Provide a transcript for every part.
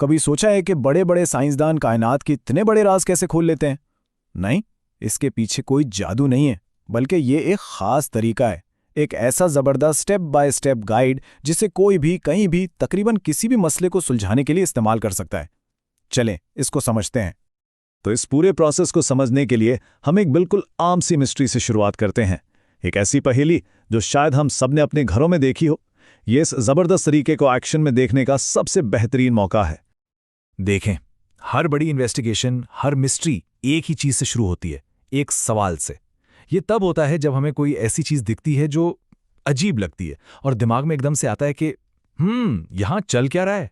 कभी सोचा है कि बड़े बड़े साइंसदान कायनात के इतने बड़े राज कैसे खोल लेते हैं? नहीं, इसके पीछे कोई जादू नहीं है, बल्कि ये एक खास तरीका है। एक ऐसा जबरदस्त स्टेप बाय स्टेप गाइड जिसे कोई भी कहीं भी तकरीबन किसी भी मसले को सुलझाने के लिए इस्तेमाल कर सकता है। चलें, इसको समझते हैं। तो इस पूरे प्रोसेस को समझने के लिए हम एक बिल्कुल आम सी मिस्ट्री से शुरुआत करते हैं। एक ऐसी पहेली जो शायद हम सब ने अपने घरों में देखी हो। ये इस जबरदस्त तरीके को एक्शन में देखने का सबसे बेहतरीन मौका है। देखें, हर बड़ी इन्वेस्टिगेशन, हर मिस्ट्री एक ही चीज से शुरू होती है, एक सवाल से। ये तब होता है जब हमें कोई ऐसी चीज दिखती है जो अजीब लगती है और दिमाग में एकदम से आता है कि यहां चल क्या रहा है।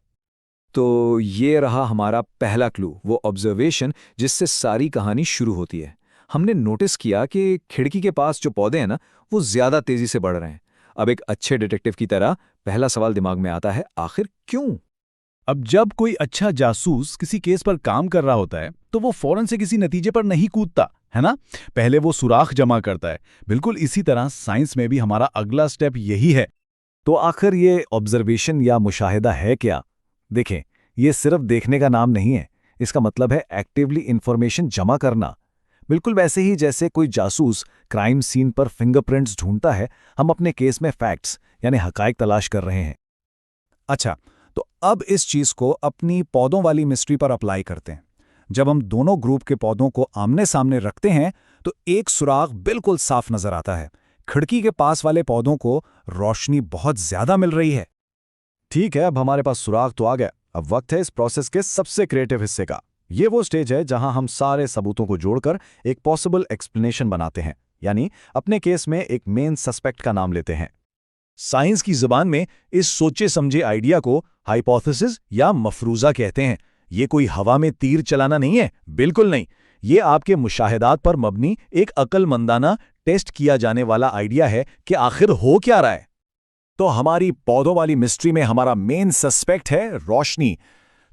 तो ये रहा हमारा पहला क्लू, वो ऑब्जर्वेशन जिससे सारी कहानी शुरू होती है। हमने नोटिस किया कि खिड़की के पास जो पौधे हैं ना, वो ज्यादा तेजी से बढ़ रहे हैं। अब एक अच्छे डिटेक्टिव की तरह पहला सवाल दिमाग में आता है, आखिर क्यों? अब जब कोई अच्छा जासूस किसी केस पर काम कर रहा होता है तो वो फौरन से किसी नतीजे पर नहीं कूदता, है ना? पहले वो सुराख जमा करता है। बिल्कुल इसी तरह साइंस में भी हमारा अगला स्टेप यही है। तो आखिर ये ऑब्जर्वेशन या मुशाहिदा है क्या? देखें, ये सिर्फ देखने का नाम नहीं है। इसका मतलब है एक्टिवली इंफॉर्मेशन जमा करना। बिल्कुल वैसे ही जैसे कोई जासूस क्राइम सीन पर फिंगरप्रिंट्स ढूंढता है, हम अपने केस में फैक्ट्स यानी हकाइक तलाश कर रहे हैं। अच्छा, तो अब इस चीज को अपनी पौधों वाली मिस्ट्री पर अप्लाई करते हैं। जब हम दोनों ग्रुप के पौधों को आमने सामने रखते हैं तो एक सुराग बिल्कुल साफ नजर आता है। खिड़की के पास वाले पौधों को रोशनी बहुत ज्यादा मिल रही है। ठीक है, अब हमारे पास सुराग तो आ गया। अब वक्त है इस प्रोसेस के सबसे क्रिएटिव हिस्से का। ये वो स्टेज है जहां हम सारे सबूतों को जोड़कर एक पॉसिबल एक्सप्लेनेशन बनाते हैं, यानी अपने केस में एक मेन सस्पेक्ट का नाम लेते हैं। साइंस की जुबान में इस सोचे समझे आइडिया को हाइपोथेसिस या मफरूजा कहते हैं। ये कोई हवा में तीर चलाना नहीं है, बिल्कुल नहीं। ये आपके मुशाहिदात पर मबनी एक अक्लमंदाना टेस्ट किया जाने वाला आइडिया है कि आखिर हो क्या रहा है। तो हमारी पौधों वाली मिस्ट्री में हमारा मेन सस्पेक्ट है रोशनी।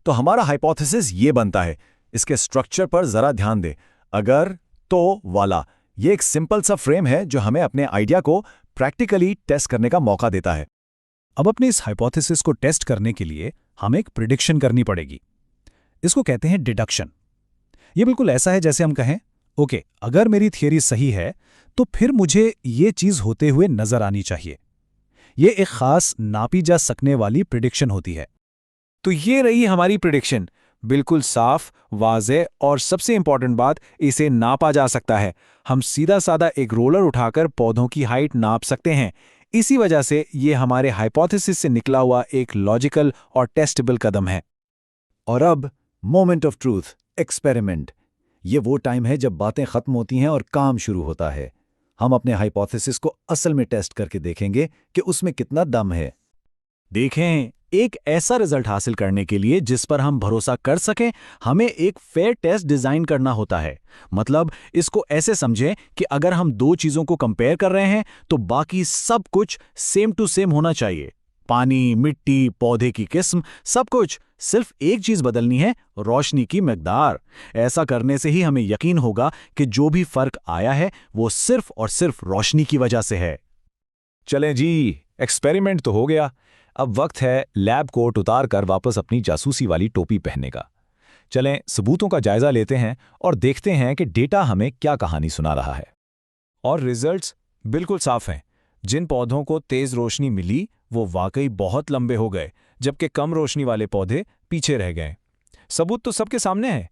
तो हमारा हाइपोथेसिस ये बनता है। इसके स्ट्रक्चर पर जरा ध्यान दे। अगर तो वाला ये एक सिंपल सा फ्रेम है जो हमें अपने आइडिया को प्रैक्टिकली टेस्ट करने का मौका देता है। अब अपने इस हाइपोथेसिस को टेस्ट करने के लिए हमें एक प्रिडिक्शन करनी पड़ेगी। इसको कहते हैं डिडक्शन। ये बिल्कुल ऐसा है जैसे हम कहें, ओके, अगर मेरी थियरी सही है तो फिर मुझे ये चीज होते हुए नजर आनी चाहिए। ये एक खास नापी जा सकने वाली प्रिडिक्शन होती है। तो ये रही हमारी प्रिडिक्शन, बिल्कुल साफ, वाज़ेह और सबसे इंपॉर्टेंट बात, इसे नापा जा सकता है। हम सीधा साधा एक रोलर उठाकर पौधों की हाइट नाप सकते हैं। इसी वजह से ये हमारे हाइपोथेसिस से निकला हुआ एक लॉजिकल और टेस्टेबल कदम है। और अब मोमेंट ऑफ ट्रूथ, एक्सपेरिमेंट। ये वो टाइम है जब बातें खत्म होती हैं और काम शुरू होता है। हम अपने हाइपोथेसिस को असल में टेस्ट करके देखेंगे कि उसमें कितना दम है। देखें, एक ऐसा रिजल्ट हासिल करने के लिए जिस पर हम भरोसा कर सकें, हमें एक फेयर टेस्ट डिजाइन करना होता है। मतलब इसको ऐसे समझें कि अगर हम दो चीजों को कंपेयर कर रहे हैं तो बाकी सब कुछ सेम टू सेम होना चाहिए। पानी, मिट्टी, पौधे की किस्म, सब कुछ। सिर्फ एक चीज बदलनी है, रोशनी की मिकदार। ऐसा करने से ही हमें यकीन होगा कि जो भी फर्क आया है वो सिर्फ और सिर्फ रोशनी की वजह से है। चलें जी, एक्सपेरिमेंट तो हो गया। अब वक्त है लैब कोट उतार कर वापस अपनी जासूसी वाली टोपी पहनने का। चलें सबूतों का जायजा लेते हैं और देखते हैं कि डेटा हमें क्या कहानी सुना रहा है। और रिजल्ट्स बिल्कुल साफ हैं। जिन पौधों को तेज रोशनी मिली वो वाकई बहुत लंबे हो गए, जबकि कम रोशनी वाले पौधे पीछे रह गए। सबूत तो सबके सामने है।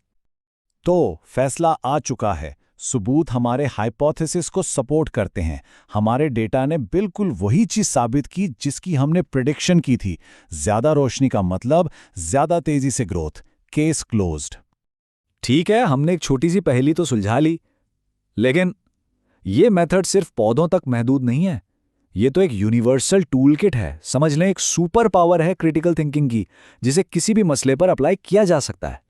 तो फैसला आ चुका है। सबूत हमारे हाइपोथेसिस को सपोर्ट करते हैं। हमारे डेटा ने बिल्कुल वही चीज साबित की जिसकी हमने प्रिडिक्शन की थी। ज्यादा रोशनी का मतलब ज्यादा तेजी से ग्रोथ। Case closed. ठीक है, हमने एक छोटी सी पहेली तो सुलझा ली, लेकिन ये मेथड सिर्फ पौधों तक महदूद नहीं है। ये तो एक यूनिवर्सल टूल किट है। समझ लें, एक सुपर पावर है क्रिटिकल थिंकिंग की, जिसे किसी भी मसले पर अप्लाई किया जा सकता है।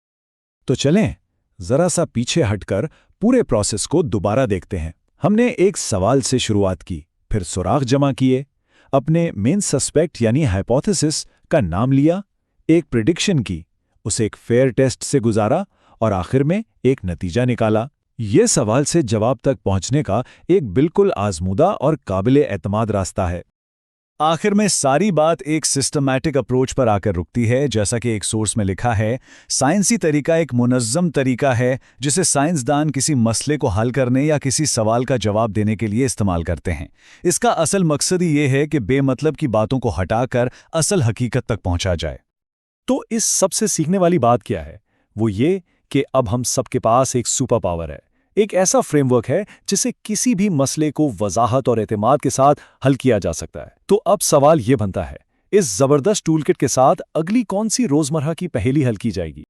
तो चलें जरा सा पीछे हटकर पूरे प्रोसेस को दोबारा देखते हैं। हमने एक सवाल से शुरुआत की, फिर सुराग जमा किए, अपने मेन सस्पेक्ट यानी हाइपोथेसिस का नाम लिया, एक प्रिडिक्शन की, उसे एक फेयर टेस्ट से गुजारा और आखिर में एक नतीजा निकाला। ये सवाल से जवाब तक पहुंचने का एक बिल्कुल आजमूदा और काबिले एतमाद रास्ता है। आखिर में सारी बात एक सिस्टमैटिक अप्रोच पर आकर रुकती है। जैसा कि एक सोर्स में लिखा है, साइंसी तरीका एक मुनज़्ज़म तरीका है जिसे साइंसदान किसी मसले को हल करने या किसी सवाल का जवाब देने के लिए इस्तेमाल करते हैं। इसका असल मकसद ये है कि बेमतलब की बातों को हटाकर असल हकीकत तक पहुंचा जाए। तो इस सबसे सीखने वाली बात क्या है? वो ये कि अब हम सबके पास एक सुपर पावर है, एक ऐसा फ्रेमवर्क है जिसे किसी भी मसले को वजाहत और एतमाद के साथ हल किया जा सकता है। तो अब सवाल ये बनता है, इस जबरदस्त टूलकिट के साथ अगली कौन सी रोजमर्रा की पहेली हल की जाएगी?